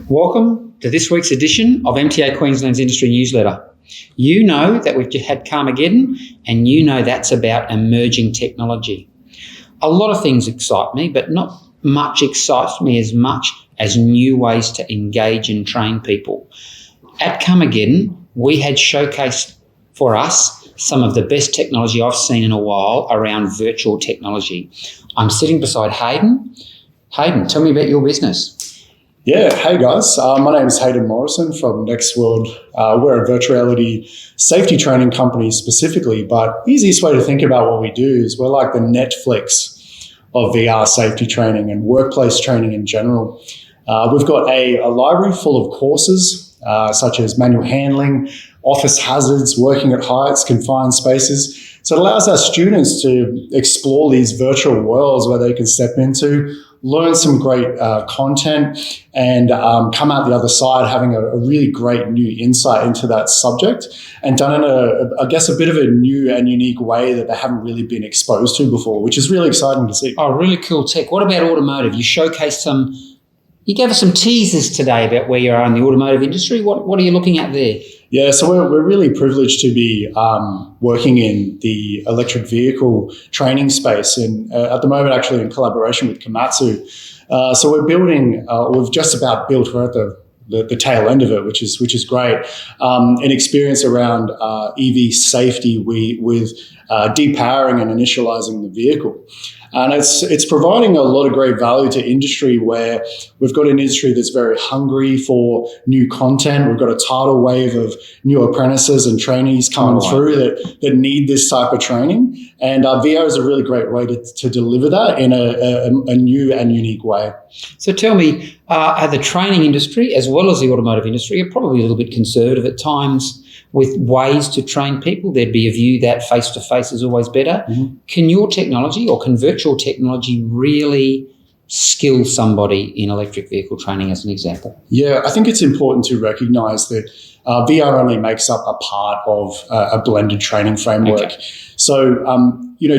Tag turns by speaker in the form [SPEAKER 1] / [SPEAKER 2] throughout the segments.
[SPEAKER 1] Welcome to this week's edition of MTA Queensland's Industry Newsletter. You know that we've just had Camm, and you know that's about emerging technology. A lot of things excite me, but not much excites me as much as new ways to engage and train people. At Camm, we had showcased for us some of the best technology I've seen in a while around virtual technology. I'm sitting beside Hayden. Hayden, tell me about your business.
[SPEAKER 2] Yeah, hey guys, my name is Hayden Morrison from Next World. We're a virtual reality safety training company specifically, but the easiest way to think about what we do is we're like the Netflix of VR safety training and workplace training in general. We've got a library full of courses such as manual handling, office hazards, working at heights, confined spaces. So it allows our students to explore these virtual worlds where they can step into, learn some great content, and come out the other side having a really great new insight into that subject, and done in a bit of a new and unique way that they haven't really been exposed to before, which is really exciting to see.
[SPEAKER 1] Oh, really cool tech. What about automotive? You gave us some teasers today about where you are in the automotive industry. What are you looking at there?
[SPEAKER 2] Yeah, so we're really privileged to be working in the electric vehicle training space, and at the moment actually in collaboration with Komatsu. So we're building, we've just about built, we're at the tail end of it, which is great, an experience around EV safety with depowering and initializing the vehicle. And it's providing a lot of great value to industry, where we've got an industry that's very hungry for new content. We've got a tidal wave of new apprentices and trainees coming through that need this type of training. And VR is a really great way to deliver that in a new and unique way.
[SPEAKER 1] So tell me, the training industry as well as the automotive industry are probably a little bit conservative at times with ways to train people. There'd be a view that face-to-face is always better. Mm-hmm. Can your technology or can virtual technology really skill somebody in electric vehicle training, as an example?
[SPEAKER 2] Yeah, I think it's important to recognise that VR only makes up a part of a blended training framework. Okay. So,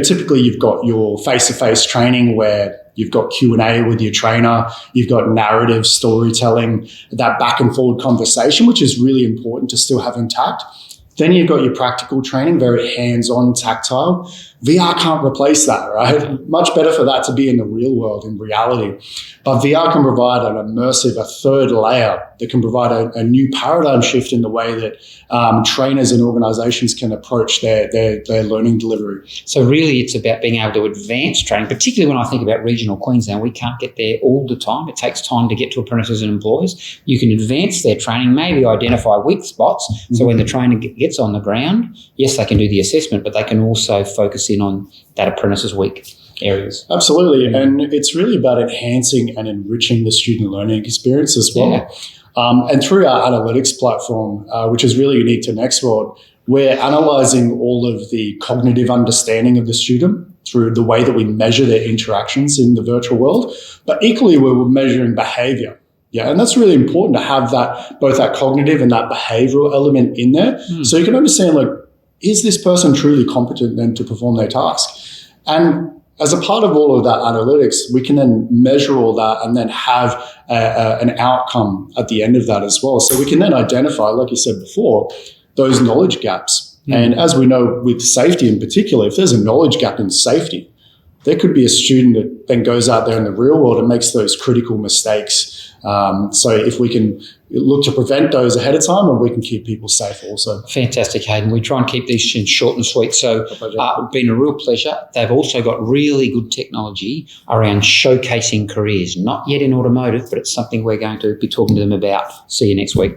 [SPEAKER 2] typically you've got your face-to-face training where you've got Q&A with your trainer, you've got narrative storytelling, that back and forward conversation, which is really important to still have intact. Then you've got your practical training, very hands-on, tactile. VR can't replace that, right? Much better for that to be in the real world, in reality. But VR can provide an immersive, a third layer that can provide a new paradigm shift in the way that trainers and organisations can approach their learning delivery.
[SPEAKER 1] So really it's about being able to advance training, particularly when I think about regional Queensland. We can't get there all the time. It takes time to get to apprentices and employees. You can advance their training, maybe identify weak spots. Mm-hmm. So when the trainer gets on the ground, yes, they can do the assessment, but they can also focus in on that apprentice's weak areas.
[SPEAKER 2] Absolutely. And it's really about enhancing and enriching the student learning experience as well. Yeah. And through our analytics platform, which is really unique to NextWorld, we're analysing all of the cognitive understanding of the student through the way that we measure their interactions in the virtual world, but equally we're measuring behaviour. Yeah, and that's really important to have that, both that cognitive and that behavioural element in there, so you can understand, is this person truly competent then to perform their task? And as a part of all of that analytics, we can then measure all that and then have an outcome at the end of that as well. So we can then identify, like you said before, those knowledge gaps. And as we know with safety in particular, if there's a knowledge gap in safety, there could be a student that then goes out there in the real world and makes those critical mistakes. So if we can look to prevent those ahead of time, and we can keep people safe also.
[SPEAKER 1] Fantastic, Hayden. We try and keep these short and sweet. So it's been a real pleasure. They've also got really good technology around showcasing careers, not yet in automotive, but it's something we're going to be talking to them about. See you next week.